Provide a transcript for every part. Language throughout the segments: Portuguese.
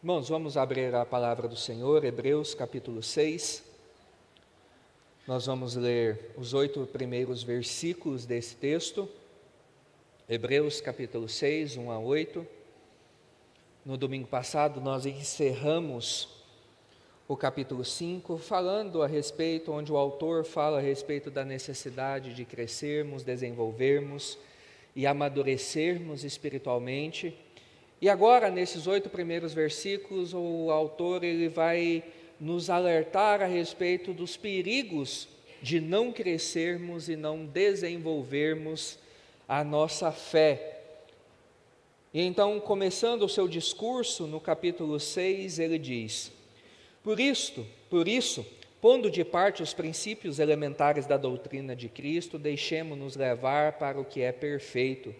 Irmãos, vamos abrir a palavra do Senhor, Hebreus capítulo 6. Nós vamos ler os 8 primeiros versículos desse texto. Hebreus capítulo 6, 1 a 8. No domingo passado nós encerramos o capítulo 5, falando a respeito, onde o autor fala a respeito da necessidade de crescermos, desenvolvermos e amadurecermos espiritualmente. E agora, nesses 8 primeiros versículos, o autor ele vai nos alertar a respeito dos perigos de não crescermos e não desenvolvermos a nossa fé. E então, começando o seu discurso, no capítulo 6, ele diz: Por isso, pondo de parte os princípios elementares da doutrina de Cristo, deixemo-nos levar para o que é perfeito,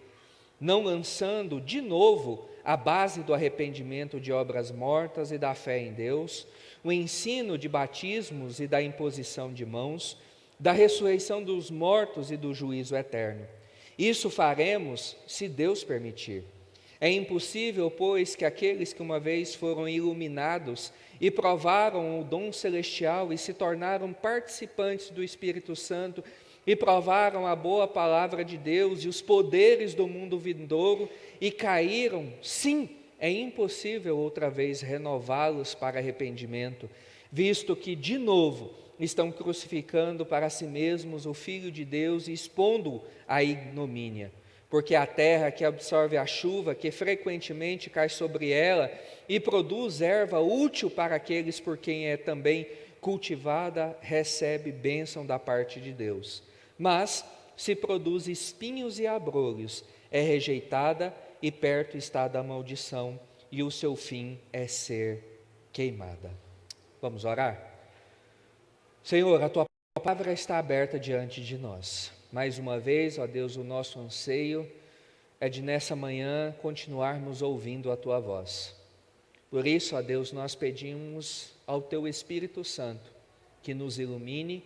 não lançando de novo a base do arrependimento de obras mortas e da fé em Deus, o ensino de batismos e da imposição de mãos, da ressurreição dos mortos e do juízo eterno. Isso faremos se Deus permitir. É impossível, pois, que aqueles que uma vez foram iluminados e provaram o dom celestial e se tornaram participantes do Espírito Santo e provaram a boa palavra de Deus e os poderes do mundo vindouro e caíram, sim, é impossível outra vez renová-los para arrependimento, visto que, de novo, estão crucificando para si mesmos o Filho de Deus e expondo-o à ignomínia. Porque a terra que absorve a chuva, que frequentemente cai sobre ela, e produz erva útil para aqueles por quem é também cultivada, recebe bênção da parte de Deus. Mas, se produz espinhos e abrolhos, é rejeitada e perto está da maldição, e o seu fim é ser queimada. Vamos orar? Senhor, a Tua palavra está aberta diante de nós. Mais uma vez, ó Deus, o nosso anseio é de nessa manhã continuarmos ouvindo a Tua voz. Por isso, ó Deus, nós pedimos ao Teu Espírito Santo que nos ilumine,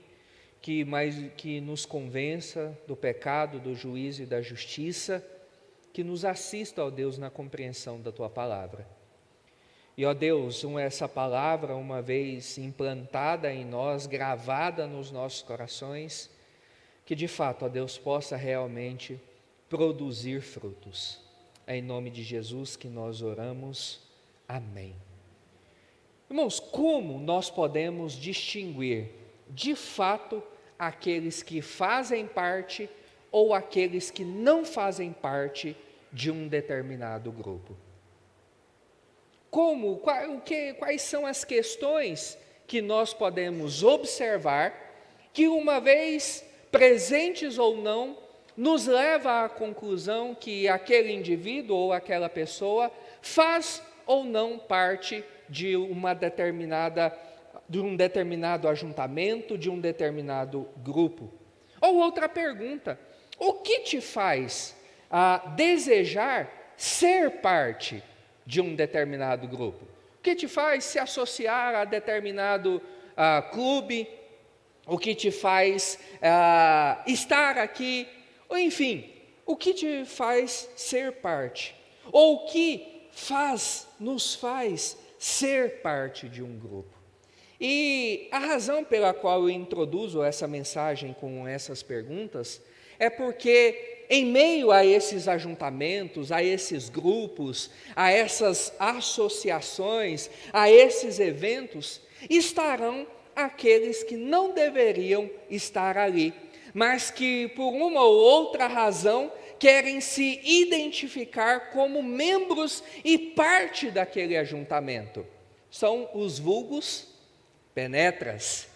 que nos convença do pecado, do juízo e da justiça, que nos assista, ó Deus, na compreensão da Tua palavra. E, ó Deus, essa palavra, uma vez implantada em nós, gravada nos nossos corações, que de fato, ó Deus, possa realmente produzir frutos. É em nome de Jesus que nós oramos. Amém. Irmãos, como nós podemos distinguir, de fato, aqueles que fazem parte ou aqueles que não fazem parte de um determinado grupo? Quais são as questões que nós podemos observar que, uma vez presentes ou não, nos leva à conclusão que aquele indivíduo ou aquela pessoa faz ou não parte de um determinado ajuntamento, de um determinado grupo? Ou outra pergunta: o que te faz desejar ser parte de um determinado grupo? O que te faz se associar a determinado clube? O que te faz estar aqui? Ou, enfim, o que te faz ser parte? Ou o que nos faz ser parte de um grupo? E a razão pela qual eu introduzo essa mensagem com essas perguntas é porque, em meio a esses ajuntamentos, a esses grupos, a essas associações, a esses eventos, estarão aqueles que não deveriam estar ali, mas que por uma ou outra razão querem se identificar como membros e parte daquele ajuntamento. São os vulgos penetras,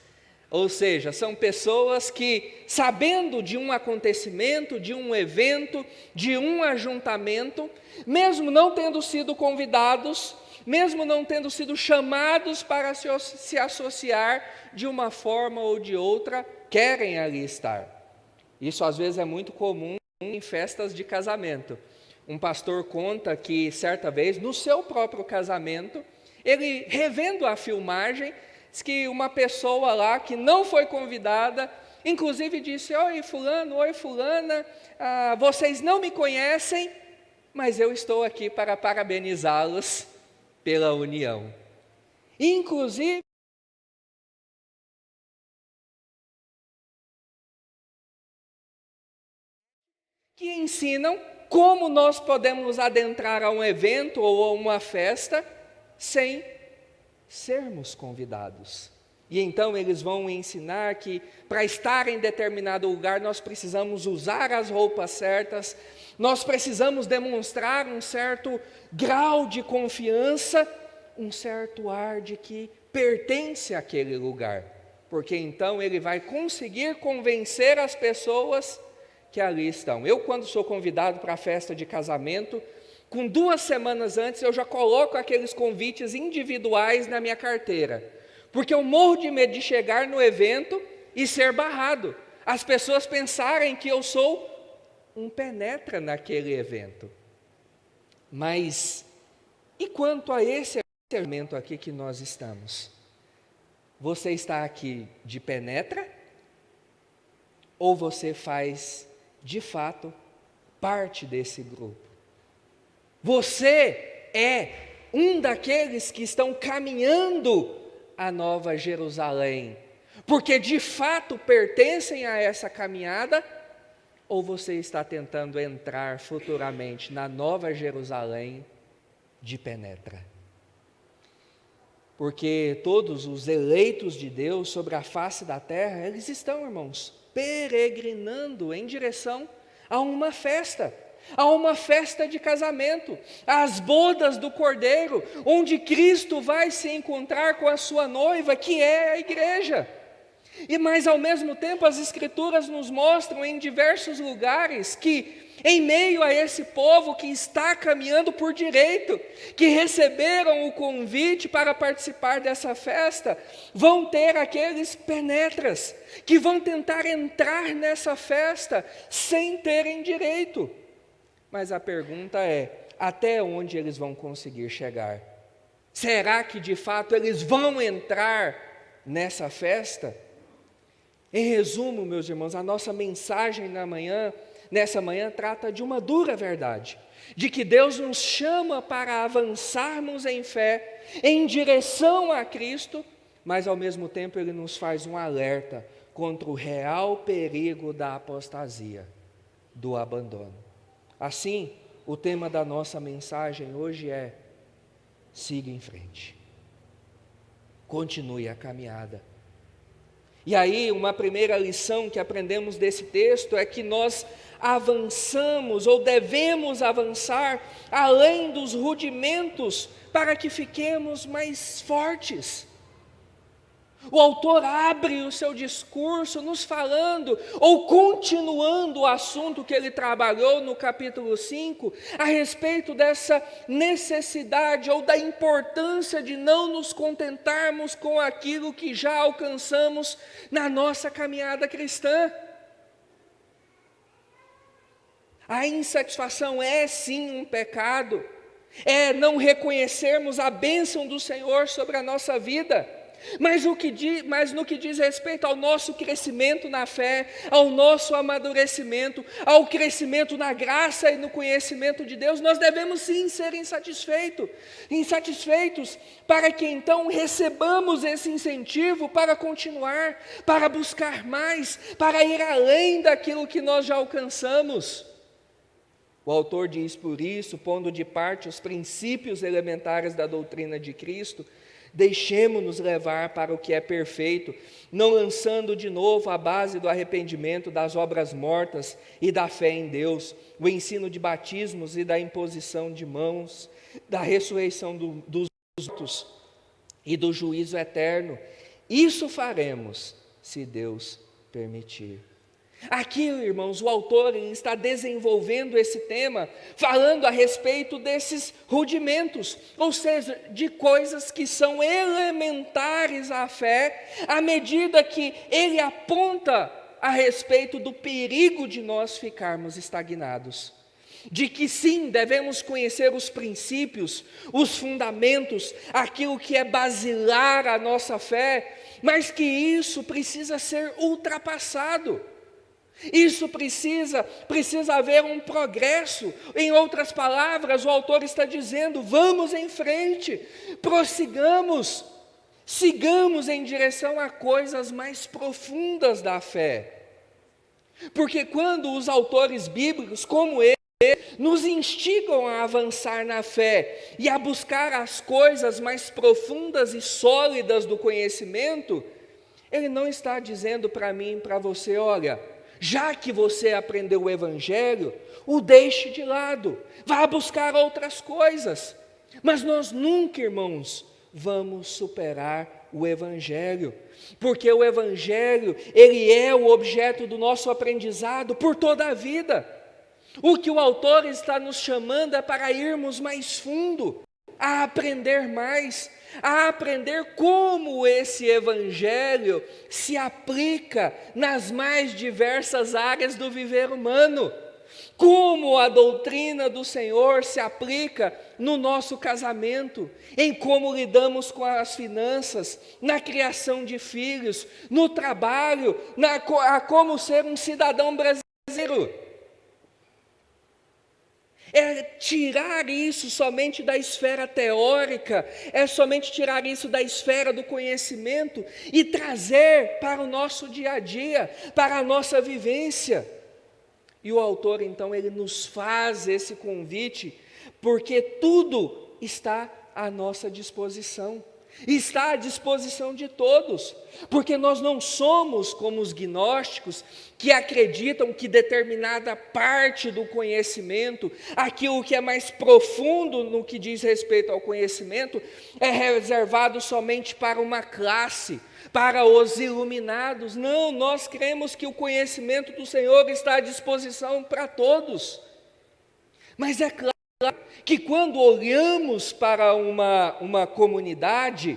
ou seja, são pessoas que, sabendo de um acontecimento, de um evento, de um ajuntamento, mesmo não tendo sido convidados, mesmo não tendo sido chamados para se associar de uma forma ou de outra, querem ali estar. Isso às vezes é muito comum em festas de casamento. Um pastor conta que certa vez, no seu próprio casamento, ele, revendo a filmagem, diz que uma pessoa lá que não foi convidada, inclusive disse: oi fulano, oi fulana, vocês não me conhecem, mas eu estou aqui para parabenizá-los pela união. Inclusive, que ensinam como nós podemos adentrar a um evento ou a uma festa sem sermos convidados. E então eles vão ensinar que para estar em determinado lugar nós precisamos usar as roupas certas, nós precisamos demonstrar um certo grau de confiança, um certo ar de que pertence àquele lugar, porque então ele vai conseguir convencer as pessoas que ali estão. Eu, quando sou convidado para a festa de casamento, com 2 semanas antes eu já coloco aqueles convites individuais na minha carteira, porque eu morro de medo de chegar no evento e ser barrado, as pessoas pensarem que eu sou um penetra naquele evento. Mas, e quanto a esse evento aqui que nós estamos? Você está aqui de penetra? Ou você faz, de fato, parte desse grupo? Você é um daqueles que estão caminhando a Nova Jerusalém, porque de fato pertencem a essa caminhada, ou você está tentando entrar futuramente na Nova Jerusalém de penetra? Porque todos os eleitos de Deus sobre a face da terra, eles estão, irmãos, peregrinando em direção a uma festa de casamento, às bodas do Cordeiro, onde Cristo vai se encontrar com a sua noiva, que é a igreja. Mas ao mesmo tempo as Escrituras nos mostram em diversos lugares que, em meio a esse povo que está caminhando por direito, que receberam o convite para participar dessa festa, vão ter aqueles penetras, que vão tentar entrar nessa festa sem terem direito. Mas a pergunta é, até onde eles vão conseguir chegar? Será que de fato eles vão entrar nessa festa? Em resumo, meus irmãos, a nossa mensagem nessa manhã trata de uma dura verdade, de que Deus nos chama para avançarmos em fé, em direção a Cristo, mas ao mesmo tempo Ele nos faz um alerta contra o real perigo da apostasia, do abandono. Assim, o tema da nossa mensagem hoje é: siga em frente, continue a caminhada. E aí, uma primeira lição que aprendemos desse texto é que nós avançamos ou devemos avançar além dos rudimentos para que fiquemos mais fortes. O autor abre o seu discurso nos falando, ou continuando o assunto que ele trabalhou no capítulo 5, a respeito dessa necessidade ou da importância de não nos contentarmos com aquilo que já alcançamos na nossa caminhada cristã. A insatisfação é sim um pecado, é não reconhecermos a bênção do Senhor sobre a nossa vida. Mas no que diz respeito ao nosso crescimento na fé, ao nosso amadurecimento, ao crescimento na graça e no conhecimento de Deus, nós devemos sim ser insatisfeitos, para que então recebamos esse incentivo para continuar, para buscar mais, para ir além daquilo que nós já alcançamos. O autor diz: por isso, pondo de parte os princípios elementares da doutrina de Cristo, deixemo-nos levar para o que é perfeito, não lançando de novo a base do arrependimento, das obras mortas e da fé em Deus, o ensino de batismos e da imposição de mãos, da ressurreição dos mortos e do juízo eterno. Isso faremos, se Deus permitir. Aqui, irmãos, o autor está desenvolvendo esse tema, falando a respeito desses rudimentos, ou seja, de coisas que são elementares à fé, à medida que ele aponta a respeito do perigo de nós ficarmos estagnados. De que sim, devemos conhecer os princípios, os fundamentos, aquilo que é basilar a nossa fé, mas que isso precisa ser ultrapassado. Isso precisa haver um progresso. Em outras palavras, o autor está dizendo: vamos em frente, prossigamos, sigamos em direção a coisas mais profundas da fé. Porque quando os autores bíblicos, como ele, nos instigam a avançar na fé e a buscar as coisas mais profundas e sólidas do conhecimento, ele não está dizendo para mim e para você: olha, já que você aprendeu o Evangelho, o deixe de lado, vá buscar outras coisas. Mas nós nunca, irmãos, vamos superar o Evangelho, porque o Evangelho, ele é o objeto do nosso aprendizado por toda a vida. O que o autor está nos chamando é para irmos mais fundo, a aprender mais, a aprender como esse Evangelho se aplica nas mais diversas áreas do viver humano, como a doutrina do Senhor se aplica no nosso casamento, em como lidamos com as finanças, na criação de filhos, no trabalho, a como ser um cidadão brasileiro. É tirar isso somente da esfera teórica, é somente tirar isso da esfera do conhecimento e trazer para o nosso dia a dia, para a nossa vivência. E o autor, então, ele nos faz esse convite, porque tudo está à nossa disposição. Está à disposição de todos, porque nós não somos como os gnósticos que acreditam que determinada parte do conhecimento, aquilo que é mais profundo no que diz respeito ao conhecimento, é reservado somente para uma classe, para os iluminados. Não, nós cremos que o conhecimento do Senhor está à disposição para todos. Mas é claro que quando olhamos para uma comunidade,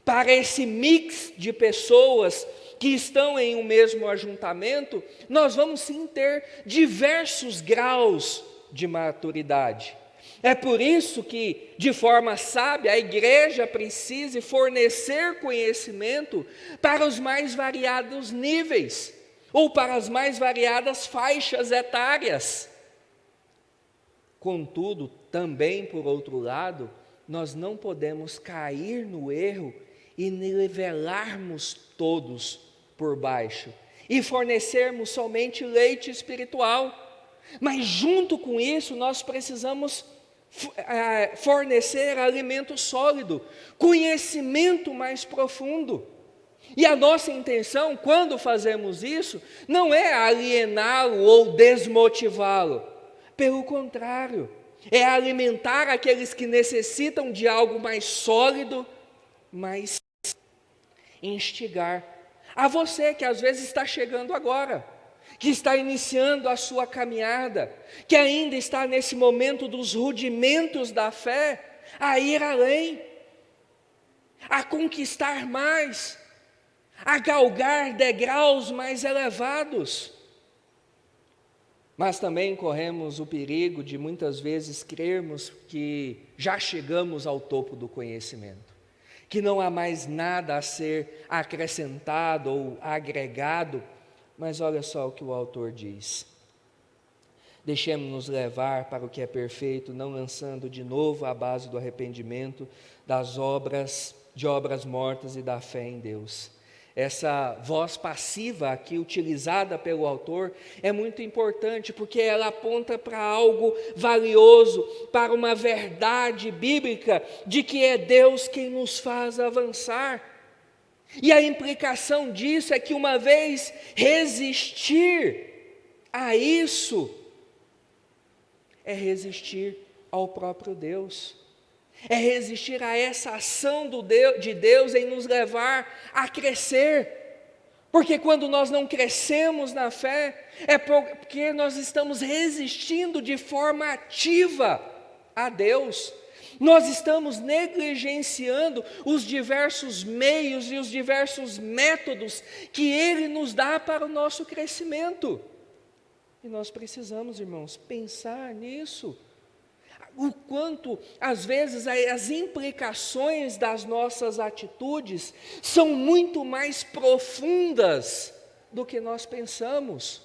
para esse mix de pessoas que estão em um mesmo ajuntamento, nós vamos sim ter diversos graus de maturidade. É por isso que, de forma sábia, a igreja precisa fornecer conhecimento para os mais variados níveis, ou para as mais variadas faixas etárias. Contudo, também, por outro lado, nós não podemos cair no erro e nivelarmos todos por baixo e fornecermos somente leite espiritual. Mas junto com isso, nós precisamos fornecer alimento sólido, conhecimento mais profundo. E a nossa intenção, quando fazemos isso, não é aliená-lo ou desmotivá-lo. Pelo contrário, é alimentar aqueles que necessitam de algo mais sólido, mais instigar. A você que às vezes está chegando agora, que está iniciando a sua caminhada, que ainda está nesse momento dos rudimentos da fé, a ir além, a conquistar mais, a galgar degraus mais elevados. Mas também corremos o perigo de muitas vezes crermos que já chegamos ao topo do conhecimento, que não há mais nada a ser acrescentado ou agregado. Mas olha só o que o autor diz: deixemos-nos levar para o que é perfeito, não lançando de novo a base do arrependimento, de obras mortas e da fé em Deus. Essa voz passiva aqui utilizada pelo autor é muito importante, porque ela aponta para algo valioso, para uma verdade bíblica de que é Deus quem nos faz avançar. E a implicação disso é que, uma vez resistir a isso, é resistir ao próprio Deus. É resistir a essa ação de Deus em nos levar a crescer. Porque quando nós não crescemos na fé, é porque nós estamos resistindo de forma ativa a Deus. Nós estamos negligenciando os diversos meios e os diversos métodos que Ele nos dá para o nosso crescimento. E nós precisamos, irmãos, pensar nisso. O quanto, às vezes, as implicações das nossas atitudes são muito mais profundas do que nós pensamos.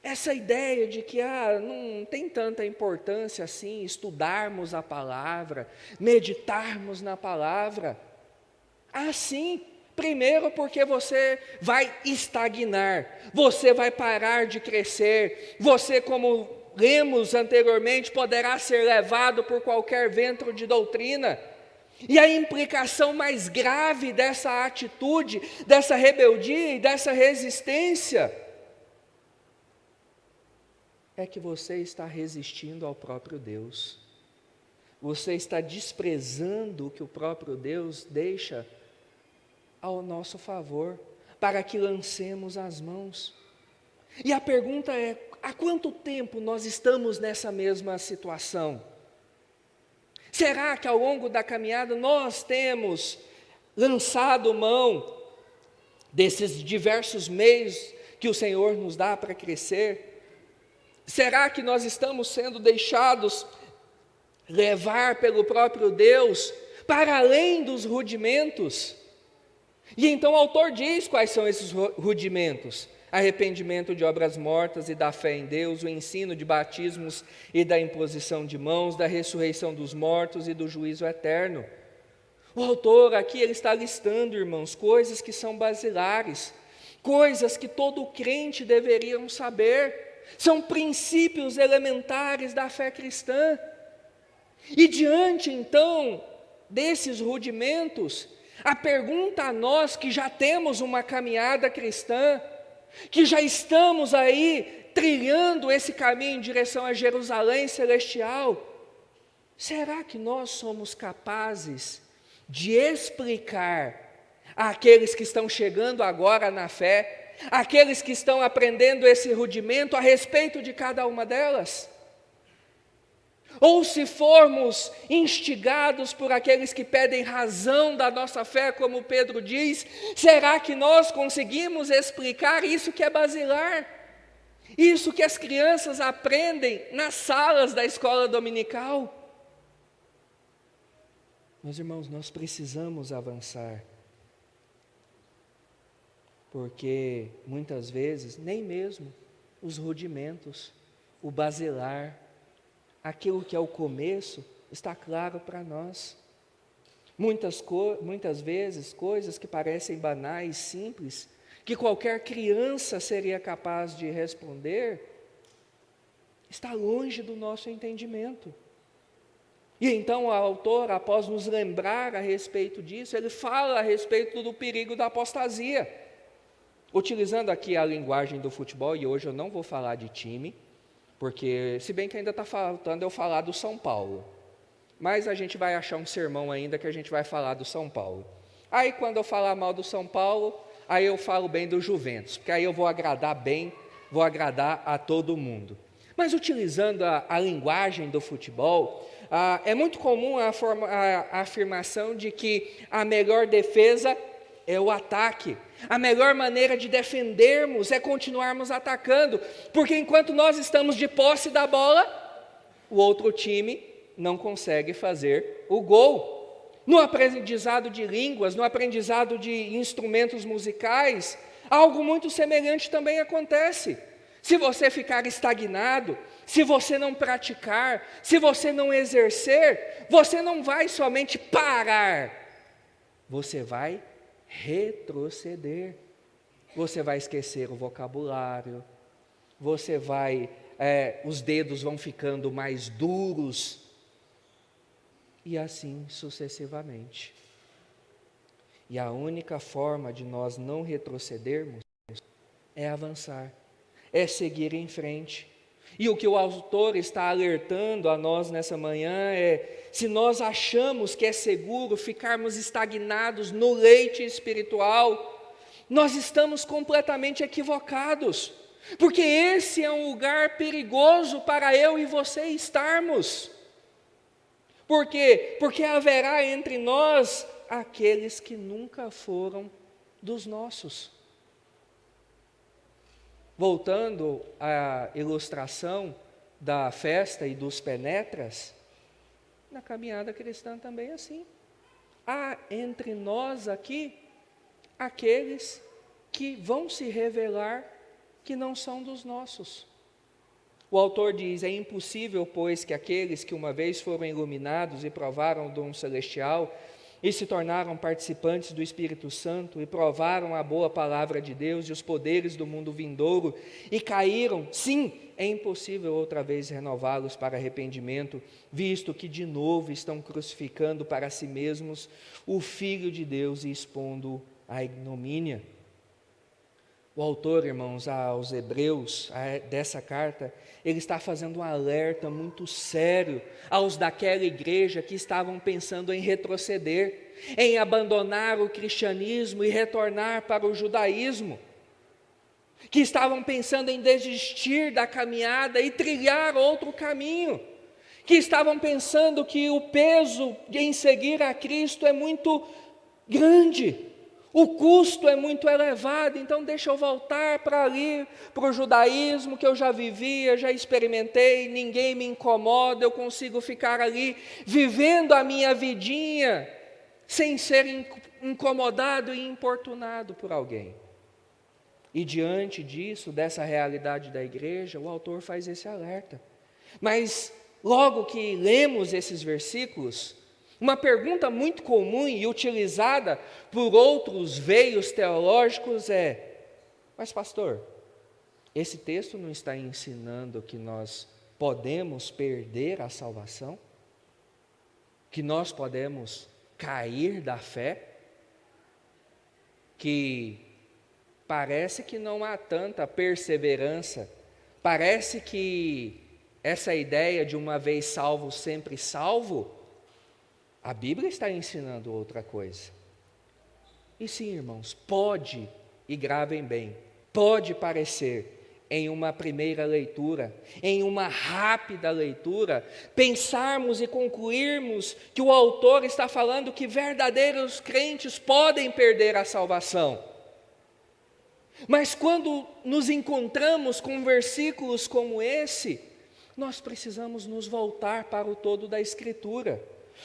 essa ideia de que não tem tanta importância assim estudarmos a palavra, meditarmos na palavra. Sim, primeiro porque você vai estagnar, você vai parar de crescer, você, como lemos anteriormente, poderá ser levado por qualquer vento de doutrina. E a implicação mais grave dessa atitude, dessa rebeldia e dessa resistência, é que você está resistindo ao próprio Deus. Você está desprezando o que o próprio Deus deixa ao nosso favor, para que lancemos as mãos. E a pergunta é: há quanto tempo nós estamos nessa mesma situação? Será que ao longo da caminhada nós temos lançado mão desses diversos meios que o Senhor nos dá para crescer? Será que nós estamos sendo deixados levar pelo próprio Deus para além dos rudimentos? E então o autor diz quais são esses rudimentos: arrependimento de obras mortas e da fé em Deus, o ensino de batismos e da imposição de mãos, da ressurreição dos mortos e do juízo eterno. O autor aqui ele está listando, irmãos, coisas que são basilares, coisas que todo crente deveria saber. São princípios elementares da fé cristã. E diante então desses rudimentos, a pergunta a nós que já temos uma caminhada cristã, que já estamos aí trilhando esse caminho em direção a Jerusalém celestial, será que nós somos capazes de explicar àqueles que estão chegando agora na fé, aqueles que estão aprendendo esse rudimento a respeito de cada uma delas? Ou se formos instigados por aqueles que pedem razão da nossa fé, como Pedro diz, será que nós conseguimos explicar isso que é basilar? Isso que as crianças aprendem nas salas da escola dominical? Meus irmãos, nós precisamos avançar. Porque muitas vezes, nem mesmo os rudimentos, o basilar, aquilo que é o começo, está claro para nós. Muitas vezes, coisas que parecem banais, simples, que qualquer criança seria capaz de responder, está longe do nosso entendimento. E então o autor, após nos lembrar a respeito disso, ele fala a respeito do perigo da apostasia. Utilizando aqui a linguagem do futebol, e hoje eu não vou falar de time, porque, se bem que ainda está faltando eu falar do São Paulo, mas a gente vai achar um sermão ainda que a gente vai falar do São Paulo. Aí quando eu falar mal do São Paulo, aí eu falo bem do Juventus, porque aí eu vou agradar bem, vou agradar a todo mundo. Mas utilizando a linguagem do futebol, é muito comum a afirmação de que a melhor defesa é o ataque. A melhor maneira de defendermos é continuarmos atacando, porque enquanto nós estamos de posse da bola, o outro time não consegue fazer o gol. No aprendizado de línguas, no aprendizado de instrumentos musicais, algo muito semelhante também acontece. Se você ficar estagnado, se você não praticar, se você não exercer, você não vai somente parar, você vai retroceder. Você vai esquecer o vocabulário, os dedos vão ficando mais duros, e assim sucessivamente. E a única forma de nós não retrocedermos é avançar, é seguir em frente. E o que o autor está alertando a nós nessa manhã é: se nós achamos que é seguro ficarmos estagnados no leite espiritual, nós estamos completamente equivocados, porque esse é um lugar perigoso para eu e você estarmos. Por quê? Porque haverá entre nós aqueles que nunca foram dos nossos. Voltando à ilustração da festa e dos penetras, na caminhada cristã também é assim. Há entre nós aqui aqueles que vão se revelar que não são dos nossos. O autor diz: é impossível, pois, que aqueles que uma vez foram iluminados e provaram o dom celestial e se tornaram participantes do Espírito Santo e provaram a boa palavra de Deus e os poderes do mundo vindouro e caíram, sim, é impossível outra vez renová-los para arrependimento, visto que de novo estão crucificando para si mesmos o Filho de Deus e expondo a ignomínia. O autor, irmãos, aos Hebreus, dessa carta, ele está fazendo um alerta muito sério aos daquela igreja que estavam pensando em retroceder, em abandonar o cristianismo e retornar para o judaísmo, que estavam pensando em desistir da caminhada e trilhar outro caminho, que estavam pensando que o peso em seguir a Cristo é muito grande, o custo é muito elevado, então deixa eu voltar para ali, para o judaísmo que eu já vivia, já experimentei, ninguém me incomoda, eu consigo ficar ali, vivendo a minha vidinha, sem ser incomodado e importunado por alguém. E diante disso, dessa realidade da igreja, o autor faz esse alerta. Mas logo que lemos esses versículos, uma pergunta muito comum e utilizada por outros veios teológicos é: mas pastor, esse texto não está ensinando que nós podemos perder a salvação? Que nós podemos cair da fé? Que parece que não há tanta perseverança, parece que essa ideia de uma vez salvo, sempre salvo, a Bíblia está ensinando outra coisa. E sim, irmãos, pode, e gravem bem, pode parecer em uma primeira leitura, em uma rápida leitura, pensarmos e concluirmos que o autor está falando que verdadeiros crentes podem perder a salvação. Mas quando nos encontramos com versículos como esse, nós precisamos nos voltar para o todo da Escritura.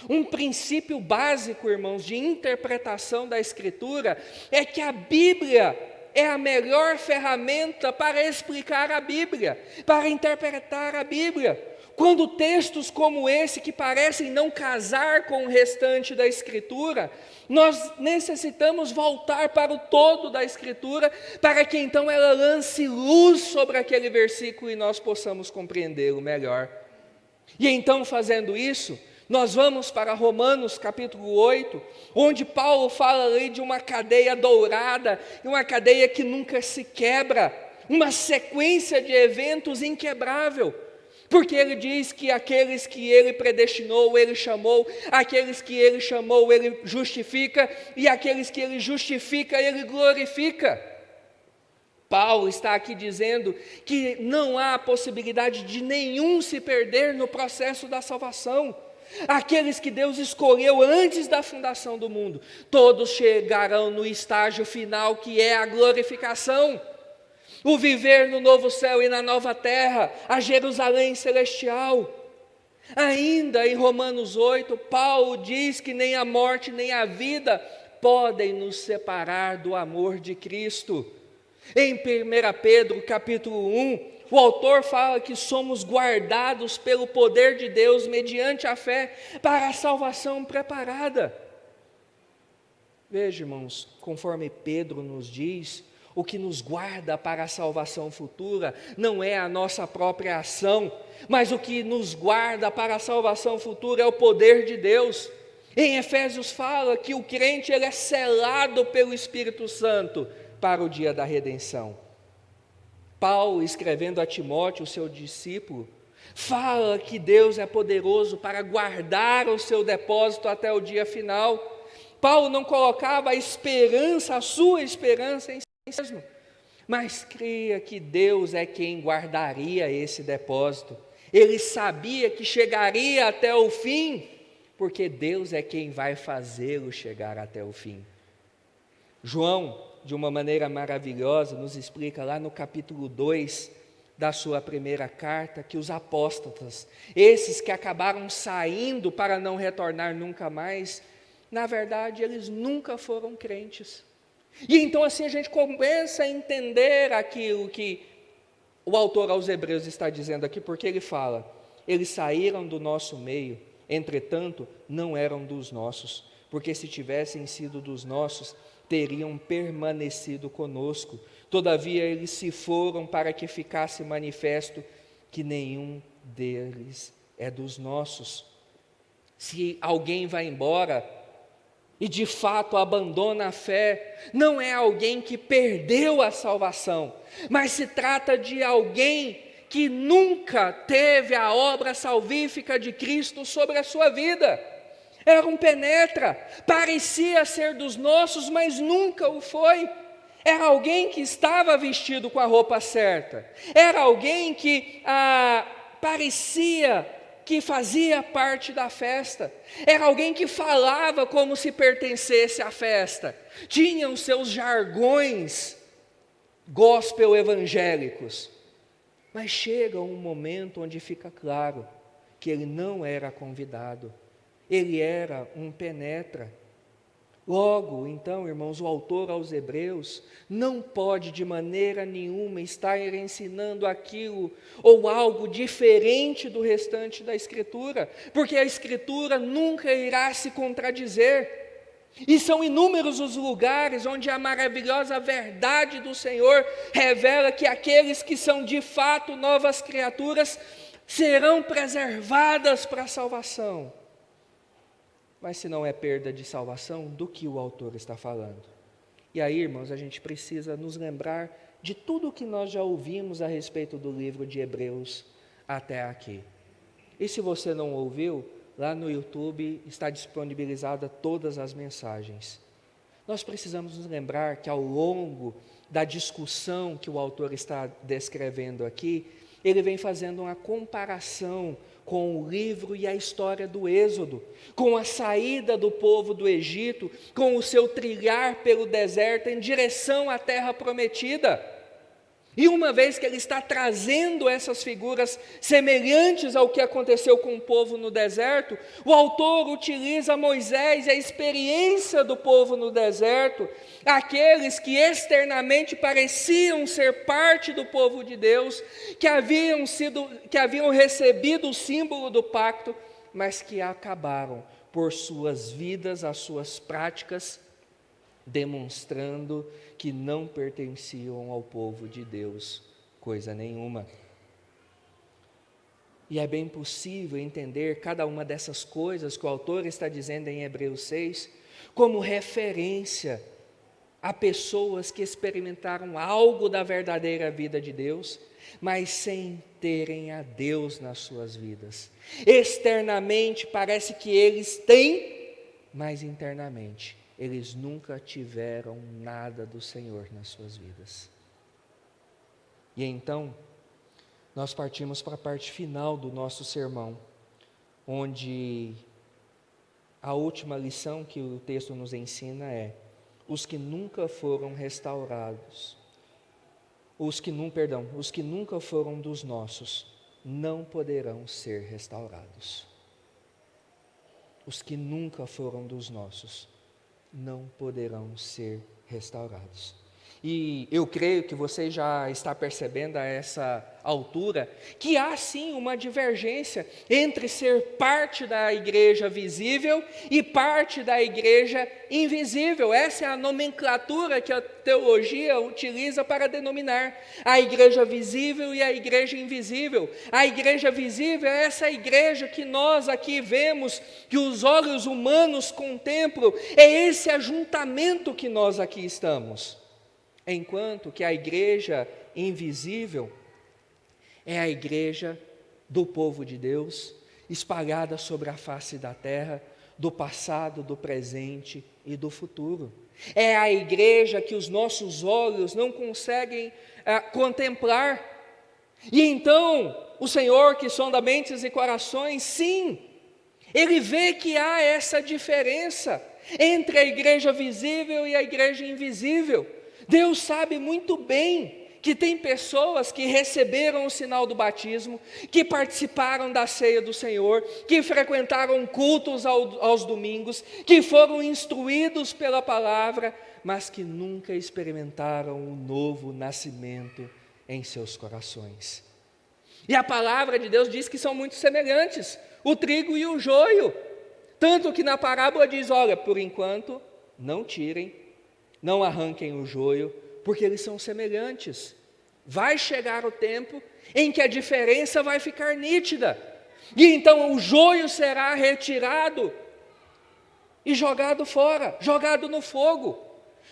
Um princípio básico, irmãos, de interpretação da Escritura é que a Bíblia é a melhor ferramenta para explicar a Bíblia, para interpretar a Bíblia. Quando textos como esse, que parecem não casar com o restante da Escritura, nós necessitamos voltar para o todo da Escritura, para que então ela lance luz sobre aquele versículo e nós possamos compreendê-lo melhor. E então, fazendo isso, nós vamos para Romanos capítulo 8, onde Paulo fala ali de uma cadeia dourada, uma cadeia que nunca se quebra, uma sequência de eventos inquebrável, porque ele diz que aqueles que ele predestinou, ele chamou, aqueles que ele chamou, ele justifica, e aqueles que ele justifica, ele glorifica. Paulo está aqui dizendo que não há possibilidade de nenhum se perder no processo da salvação. Aqueles que Deus escolheu antes da fundação do mundo, todos chegarão no estágio final, que é a glorificação, o viver no novo céu e na nova terra, a Jerusalém celestial. Ainda em Romanos 8, Paulo diz que nem a morte nem a vida podem nos separar do amor de Cristo. Em 1 Pedro capítulo 1, o autor fala que somos guardados pelo poder de Deus mediante a fé para a salvação preparada. Veja, irmãos, conforme Pedro nos diz, o que nos guarda para a salvação futura não é a nossa própria ação, mas o que nos guarda para a salvação futura é o poder de Deus. Em Efésios fala que o crente ele é selado pelo Espírito Santo para o dia da redenção. Paulo, escrevendo a Timóteo, seu discípulo, fala que Deus é poderoso para guardar o seu depósito até o dia final. Paulo não colocava a esperança, a sua esperança em si mesmo, mas cria que Deus é quem guardaria esse depósito. Ele sabia que chegaria até o fim, porque Deus é quem vai fazê-lo chegar até o fim. João, de uma maneira maravilhosa, nos explica lá no capítulo 2 da sua primeira carta, que os apóstatas, esses que acabaram saindo para não retornar nunca mais, na verdade eles nunca foram crentes. E então assim a gente começa a entender aquilo que o autor aos Hebreus está dizendo aqui, porque ele fala: eles saíram do nosso meio, entretanto, não eram dos nossos, porque se tivessem sido dos nossos, teriam permanecido conosco. Todavia, eles se foram para que ficasse manifesto que nenhum deles é dos nossos. Se alguém vai embora e de fato abandona a fé, não é alguém que perdeu a salvação, mas se trata de alguém que nunca teve a obra salvífica de Cristo sobre a sua vida. Era um penetra, parecia ser dos nossos, mas nunca o foi. Era alguém que estava vestido com a roupa certa, era alguém que parecia que fazia parte da festa, era alguém que falava como se pertencesse à festa, tinha os seus jargões gospel evangélicos, mas chega um momento onde fica claro que ele não era convidado, ele era um penetra. Logo, então, irmãos, o autor aos Hebreus não pode de maneira nenhuma estar ensinando aquilo ou algo diferente do restante da Escritura, porque a Escritura nunca irá se contradizer. E são inúmeros os lugares onde a maravilhosa verdade do Senhor revela que aqueles que são de fato novas criaturas serão preservadas para a salvação. Mas se não é perda de salvação, do que o autor está falando? E aí, irmãos, a gente precisa nos lembrar de tudo o que nós já ouvimos a respeito do livro de Hebreus até aqui. E se você não ouviu, lá no YouTube está disponibilizada todas as mensagens. Nós precisamos nos lembrar que ao longo da discussão que o autor está descrevendo aqui, ele vem fazendo uma comparação com o livro e a história do Êxodo, com a saída do povo do Egito, com o seu trilhar pelo deserto em direção à terra prometida. E uma vez que ele está trazendo essas figuras semelhantes ao que aconteceu com o povo no deserto, o autor utiliza Moisés e a experiência do povo no deserto, aqueles que externamente pareciam ser parte do povo de Deus, que haviam recebido o símbolo do pacto, mas que acabaram por suas vidas, as suas práticas, demonstrando que não pertenciam ao povo de Deus, coisa nenhuma. E é bem possível entender cada uma dessas coisas que o autor está dizendo em Hebreus 6, como referência a pessoas que experimentaram algo da verdadeira vida de Deus, mas sem terem a Deus nas suas vidas. Externamente parece que eles têm, mas internamente eles nunca tiveram nada do Senhor nas suas vidas. E então, nós partimos para a parte final do nosso sermão, onde a última lição que o texto nos ensina é: os que nunca foram restaurados, os que nunca foram dos nossos, não poderão ser restaurados. Os que nunca foram dos nossos não poderão ser restaurados. E eu creio que você já está percebendo a essa altura que há sim uma divergência entre ser parte da igreja visível e parte da igreja invisível. Essa é a nomenclatura que a teologia utiliza para denominar a igreja visível e a igreja invisível. A igreja visível é essa igreja que nós aqui vemos, que os olhos humanos contemplam, é esse ajuntamento que nós aqui estamos. Enquanto que a igreja invisível é a igreja do povo de Deus, espalhada sobre a face da terra, do passado, do presente e do futuro. É a igreja que os nossos olhos não conseguem contemplar. E então, o Senhor que sonda mentes e corações, sim, Ele vê que há essa diferença entre a igreja visível e a igreja invisível. Deus sabe muito bem que tem pessoas que receberam o sinal do batismo, que participaram da ceia do Senhor, que frequentaram cultos aos domingos, que foram instruídos pela palavra, mas que nunca experimentaram o novo nascimento em seus corações. E a palavra de Deus diz que são muito semelhantes, o trigo e o joio. Tanto que na parábola diz, olha, por enquanto, não tirem, não arranquem o joio, porque eles são semelhantes. Vai chegar o tempo em que a diferença vai ficar nítida. E então o joio será retirado e jogado fora, jogado no fogo.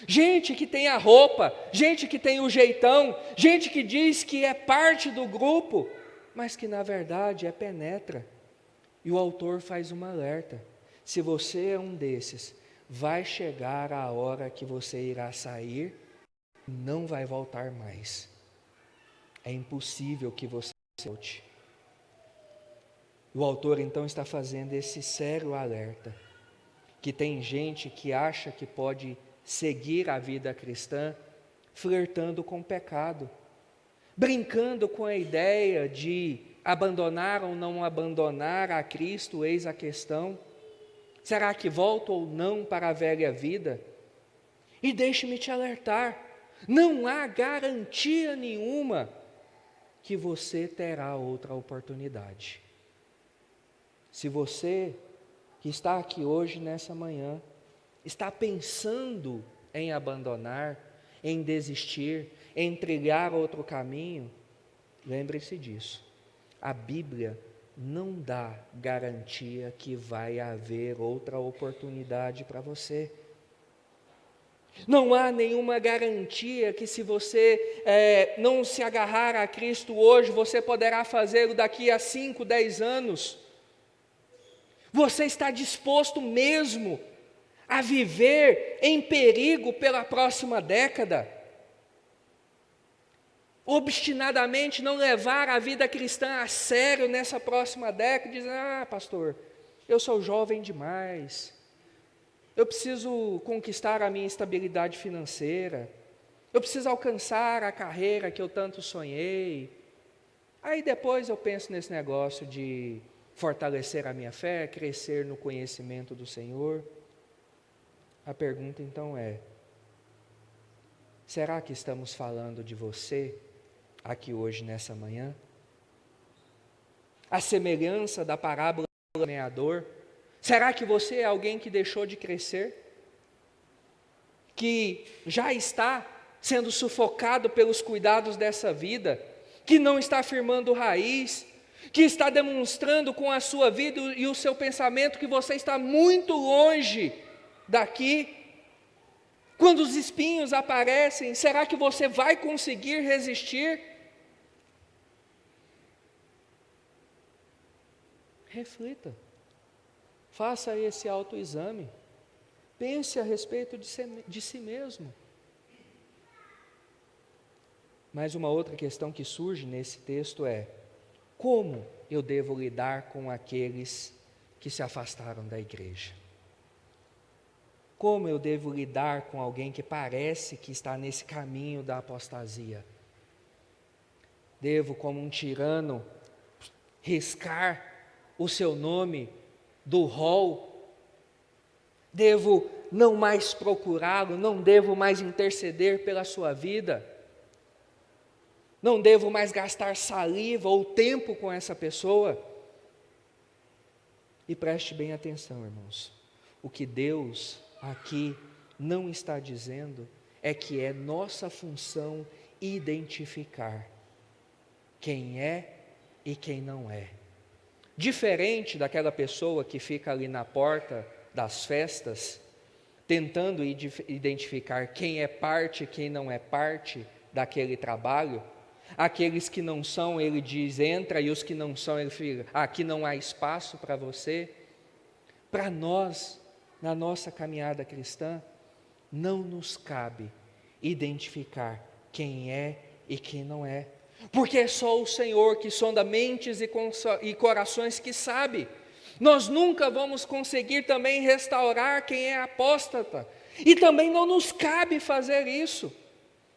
Gente que tem a roupa, gente que tem o jeitão, gente que diz que é parte do grupo, mas que na verdade é penetra. E o autor faz um alerta: se você é um desses, vai chegar a hora que você irá sair e não vai voltar mais. É impossível que você volte. O autor então está fazendo esse sério alerta, que tem gente que acha que pode seguir a vida cristã flertando com o pecado, brincando com a ideia de abandonar ou não abandonar a Cristo, eis a questão. Será que volto ou não para a velha vida? E deixe-me te alertar, não há garantia nenhuma que você terá outra oportunidade. Se você que está aqui hoje nessa manhã está pensando em abandonar, em desistir, em trilhar outro caminho, lembre-se disso. A Bíblia não dá garantia que vai haver outra oportunidade para você. Não há nenhuma garantia que se você não se agarrar a Cristo hoje, você poderá fazê-lo daqui a 5, 10 anos. Você está disposto mesmo a viver em perigo pela próxima década? Obstinadamente não levar a vida cristã a sério nessa próxima década, dizer, pastor, eu sou jovem demais, eu preciso conquistar a minha estabilidade financeira, eu preciso alcançar a carreira que eu tanto sonhei, aí depois eu penso nesse negócio de fortalecer a minha fé, crescer no conhecimento do Senhor. A pergunta então é, será que estamos falando de você aqui hoje nessa manhã? A semelhança da parábola do semeador, será que você é alguém que deixou de crescer? Que já está sendo sufocado pelos cuidados dessa vida? Que não está firmando raiz? Que está demonstrando com a sua vida e o seu pensamento que você está muito longe daqui? Quando os espinhos aparecem, será que você vai conseguir resistir? Reflita, faça esse autoexame, pense a respeito de si mesmo. Mas uma outra questão que surge nesse texto é, como eu devo lidar com aqueles que se afastaram da igreja? Como eu devo lidar com alguém que parece que está nesse caminho da apostasia? Devo, como um tirano, riscar o seu nome do rol? Devo não mais procurá-lo? Não devo mais interceder pela sua vida? Não devo mais gastar saliva ou tempo com essa pessoa? E preste bem atenção, irmãos. O que Deus aqui não está dizendo é que é nossa função identificar quem é e quem não é. Diferente daquela pessoa que fica ali na porta das festas, tentando identificar quem é parte e quem não é parte daquele trabalho. Aqueles que não são, ele diz, entra, e os que não são, ele fica, aqui não há espaço para você. Para nós, na nossa caminhada cristã, não nos cabe identificar quem é e quem não é, porque é só o Senhor que sonda mentes e corações que sabe. Nós nunca vamos conseguir também restaurar quem é apóstata, e também não nos cabe fazer isso.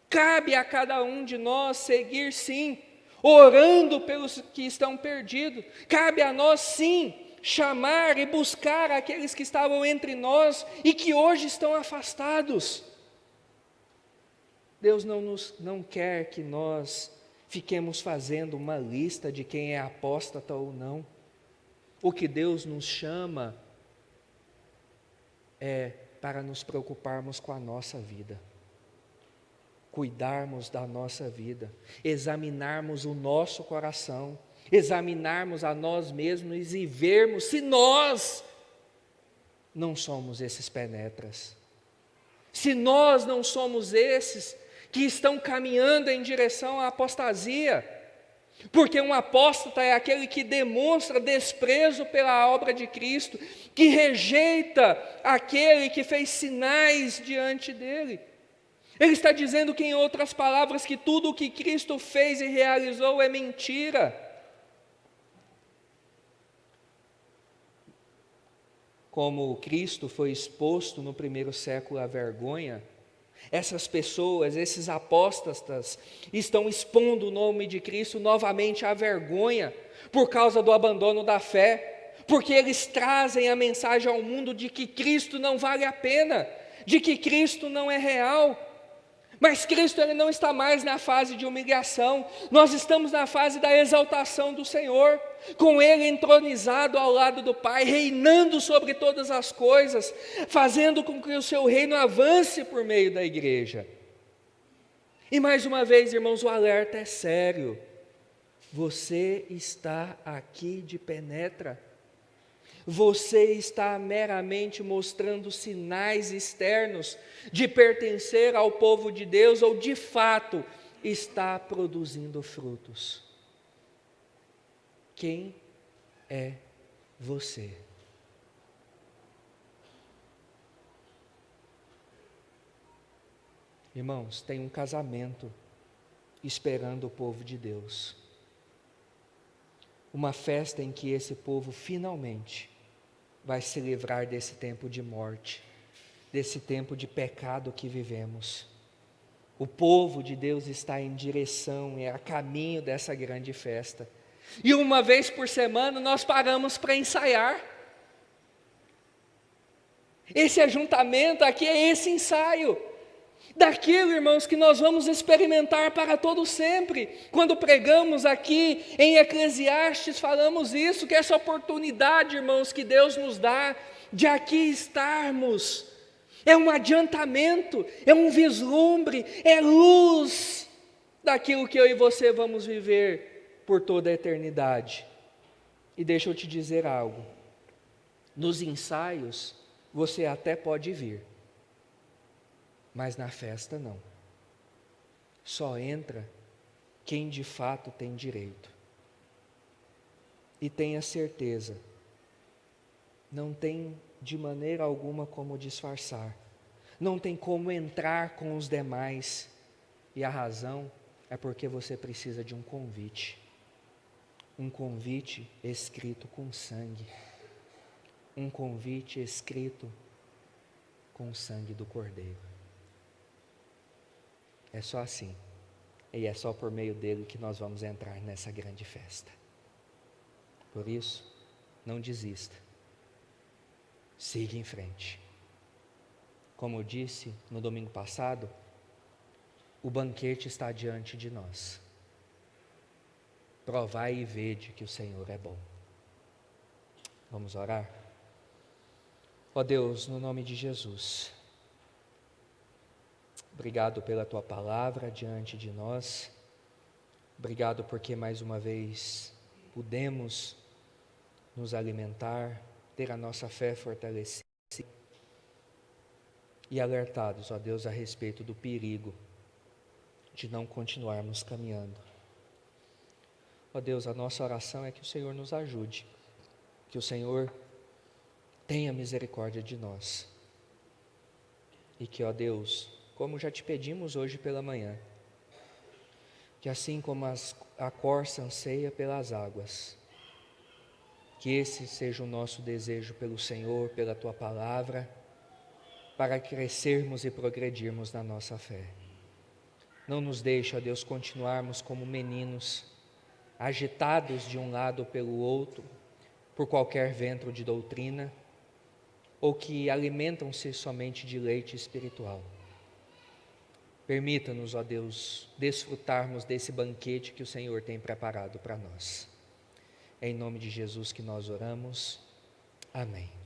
Cabe a cada um de nós seguir sim, orando pelos que estão perdidos. Cabe a nós sim, chamar e buscar aqueles que estavam entre nós e que hoje estão afastados. Deus não quer que nós fiquemos fazendo uma lista de quem é apóstata ou não. O que Deus nos chama é para nos preocuparmos com a nossa vida, cuidarmos da nossa vida, examinarmos o nosso coração, examinarmos a nós mesmos e vermos se nós não somos esses penetras, se nós não somos esses que estão caminhando em direção à apostasia, porque um apóstata é aquele que demonstra desprezo pela obra de Cristo, que rejeita aquele que fez sinais diante dele. Ele está dizendo que, em outras palavras, que tudo o que Cristo fez e realizou é mentira. Como Cristo foi exposto no primeiro século à vergonha, essas pessoas, esses apóstatas, estão expondo o nome de Cristo novamente à vergonha, por causa do abandono da fé, porque eles trazem a mensagem ao mundo de que Cristo não vale a pena, de que Cristo não é real. Mas Cristo, ele não está mais na fase de humilhação, nós estamos na fase da exaltação do Senhor, com Ele entronizado ao lado do Pai, reinando sobre todas as coisas, fazendo com que o seu reino avance por meio da igreja. E mais uma vez, irmãos, o alerta é sério. Você está aqui de penetra. Você está meramente mostrando sinais externos de pertencer ao povo de Deus, ou de fato está produzindo frutos? Quem é você? Irmãos, tem um casamento esperando o povo de Deus. Uma festa em que esse povo finalmente vai se livrar desse tempo de morte, desse tempo de pecado que vivemos. O povo de Deus está em direção, é a caminho dessa grande festa. E uma vez por semana nós paramos para ensaiar. Esse ajuntamento aqui é esse ensaio daquilo, irmãos, que nós vamos experimentar para todo sempre. Quando pregamos aqui em Eclesiastes, falamos isso, que essa oportunidade, irmãos, que Deus nos dá de aqui estarmos, é um adiantamento, é um vislumbre, é luz daquilo que eu e você vamos viver por toda a eternidade. E deixa eu te dizer algo, nos ensaios você até pode vir, mas na festa não. Só entra quem de fato tem direito. E tenha certeza, não tem de maneira alguma como disfarçar, não tem como entrar com os demais, e a razão é porque você precisa de um convite escrito com sangue, um convite escrito com o sangue do Cordeiro. É só assim, e é só por meio dele que nós vamos entrar nessa grande festa. Por isso, não desista, siga em frente. Como eu disse no domingo passado, o banquete está diante de nós. Provai e vede que o Senhor é bom. Vamos orar? Ó Deus, no nome de Jesus, obrigado pela Tua palavra diante de nós. Obrigado porque mais uma vez pudemos nos alimentar, ter a nossa fé fortalecida e alertados, ó Deus, a respeito do perigo de não continuarmos caminhando. Ó Deus, a nossa oração é que o Senhor nos ajude, que o Senhor tenha misericórdia de nós e que, ó Deus, como já te pedimos hoje pela manhã, que assim como a corça anseia pelas águas, que esse seja o nosso desejo pelo Senhor, pela Tua palavra, para crescermos e progredirmos na nossa fé. Não nos deixe, ó Deus, continuarmos como meninos, agitados de um lado pelo outro, por qualquer vento de doutrina, ou que alimentam-se somente de leite espiritual. Permita-nos, ó Deus, desfrutarmos desse banquete que o Senhor tem preparado para nós. É em nome de Jesus que nós oramos. Amém.